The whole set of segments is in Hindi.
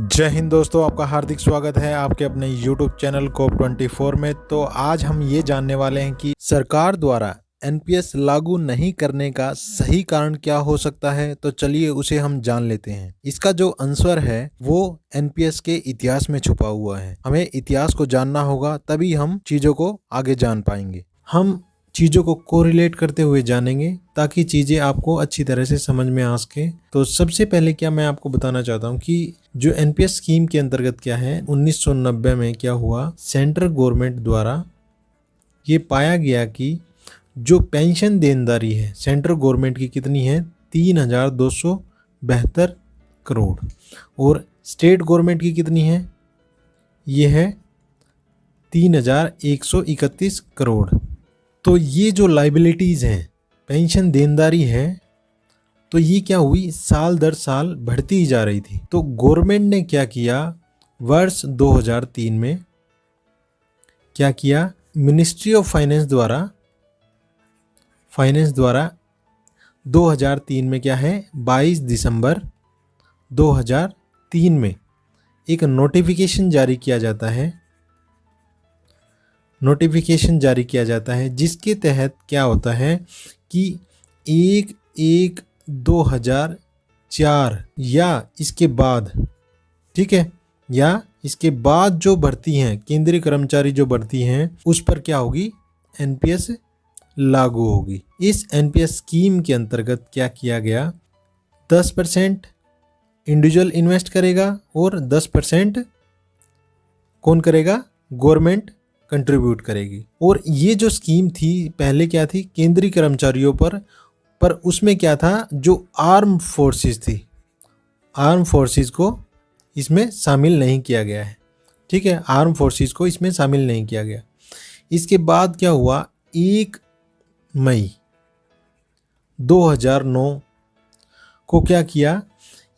जय हिंद दोस्तों, आपका हार्दिक स्वागत है आपके अपने YouTube चैनल COP24 में। तो आज हम ये जानने वाले हैं कि सरकार द्वारा एनपीएस लागू नहीं करने का सही कारण क्या हो सकता है। तो चलिए उसे हम जान लेते हैं। इसका जो आंसर है वो एनपीएस के इतिहास में छुपा हुआ है। हमें इतिहास को जानना होगा, तभी हम चीज़ों को आगे जान पाएंगे। हम चीज़ों को कोरिलेट करते हुए जानेंगे ताकि चीज़ें आपको अच्छी तरह से समझ में आ सके। तो सबसे पहले क्या मैं आपको बताना चाहता हूँ कि जो एनपीएस स्कीम के अंतर्गत क्या है, 1990 में क्या हुआ, सेंट्रल गवर्नमेंट द्वारा ये पाया गया कि जो पेंशन देनदारी है सेंट्रल गवर्नमेंट की कितनी है, 3,272 करोड़, और स्टेट गवर्नमेंट की कितनी है, ये है 3,131 करोड़। तो ये जो लाइबिलिटीज़ हैं, पेंशन देनदारी है, तो ये क्या हुई, साल दर साल बढ़ती ही जा रही थी। तो गवर्नमेंट ने क्या किया, वर्ष 2003 में क्या किया, मिनिस्ट्री ऑफ फाइनेंस द्वारा 2003 में क्या है, 22 दिसंबर 2003 में एक नोटिफिकेशन जारी किया जाता है, जिसके तहत क्या होता है कि 1/1/2004 या इसके बाद, ठीक है, या इसके बाद जो भर्ती हैं, केंद्रीय कर्मचारी जो भर्ती हैं, उस पर क्या होगी, एनपीएस लागू होगी। इस एनपीएस स्कीम के अंतर्गत क्या किया गया, 10% इंडिविजुअल इन्वेस्ट करेगा और 10% कौन करेगा, गवर्नमेंट कंट्रीब्यूट करेगी। और ये जो स्कीम थी पहले क्या थी, केंद्रीय कर्मचारियों पर उसमें क्या था, जो आर्म फोर्सेस थी, आर्म फोर्सेस को इसमें शामिल नहीं किया गया है। ठीक है, आर्म फोर्सेस को इसमें शामिल नहीं किया गया। इसके बाद क्या हुआ, 1 मई 2009 को क्या किया,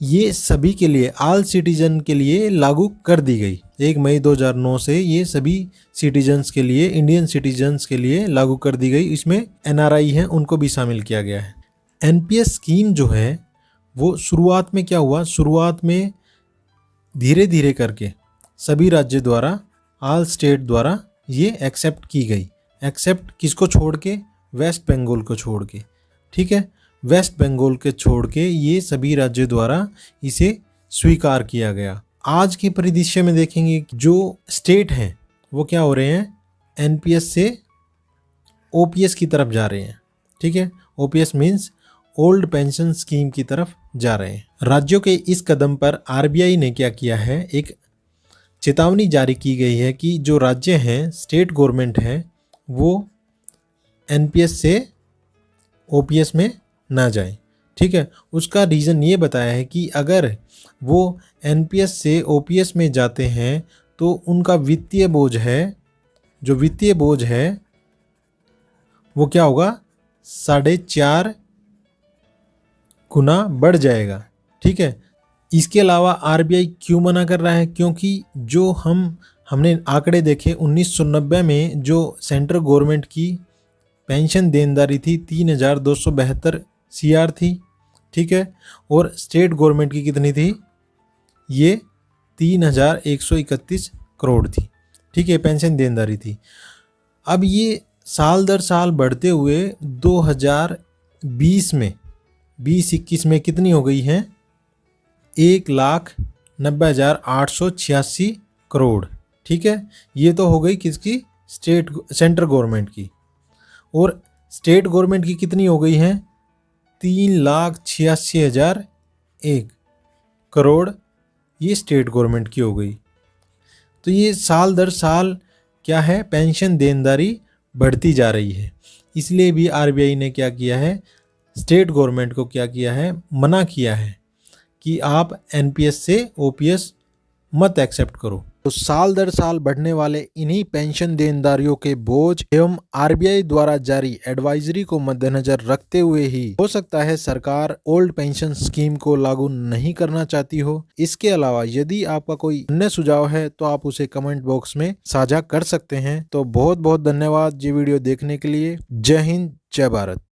ये सभी के लिए, ऑल सिटीजन के लिए लागू कर दी गई। 1 मई 2009 से ये सभी सिटीजन्स के लिए, इंडियन सिटीजन्स के लिए लागू कर दी गई। इसमें एनआरआई हैं, उनको भी शामिल किया गया है। एनपीएस स्कीम जो है वो शुरुआत में क्या हुआ, शुरुआत में धीरे धीरे करके सभी राज्य द्वारा, ऑल स्टेट द्वारा ये एक्सेप्ट की गई। एक्सेप्ट किसको छोड़ के, वेस्ट बंगाल को छोड़ के। ठीक है, वेस्ट बंगाल के छोड़ के ये सभी राज्यों द्वारा इसे स्वीकार किया गया। आज के परिदृश्य में देखेंगे जो स्टेट हैं वो क्या हो रहे हैं, एनपीएस से ओपीएस की तरफ जा रहे हैं। ठीक है, OPS means old pension scheme की तरफ जा रहे हैं। राज्यों के इस कदम पर आरबीआई ने क्या किया है, एक चेतावनी जारी की गई है कि जो राज्य हैं, स्टेट गवर्नमेंट हैं, वो एनपीएस से ओपीएस में ना जाए। ठीक है, उसका रीज़न ये बताया है कि अगर वो एनपीएस से ओपीएस में जाते हैं तो उनका वित्तीय बोझ है, जो वित्तीय बोझ है वो क्या होगा, 4.5 गुना बढ़ जाएगा। ठीक है, इसके अलावा आरबीआई क्यों मना कर रहा है, क्योंकि जो हमने आंकड़े देखे, 1990 में जो सेंट्रल गवर्नमेंट की पेंशन देनदारी थी 3,272 सीआर थी। ठीक है, और स्टेट गवर्नमेंट की कितनी थी, ये 3,131 करोड़ थी। ठीक है, पेंशन देनदारी थी। अब ये साल दर साल बढ़ते हुए 2020 में, 2021 में कितनी हो गई है, 1,90,886 करोड़। ठीक है, ये तो हो गई किसकी, सेंट्रल गवर्नमेंट की। और स्टेट गवर्नमेंट की कितनी हो गई है, 3,86,001 करोड़, ये स्टेट गवर्नमेंट की हो गई। तो ये साल दर साल क्या है, पेंशन देनदारी बढ़ती जा रही है। इसलिए भी आरबीआई ने क्या किया है, स्टेट गवर्नमेंट को क्या किया है, मना किया है कि आप एनपीएस से ओपीएस मत एक्सेप्ट करो। तो साल दर साल बढ़ने वाले इन्हीं पेंशन देनदारियों के बोझ एवं आरबीआई द्वारा जारी एडवाइजरी को मद्देनजर रखते हुए ही हो सकता है सरकार ओल्ड पेंशन स्कीम को लागू नहीं करना चाहती हो। इसके अलावा यदि आपका कोई अन्य सुझाव है तो आप उसे कमेंट बॉक्स में साझा कर सकते हैं। तो बहुत बहुत धन्यवाद ये वीडियो देखने के लिए। जय हिंद, जय भारत।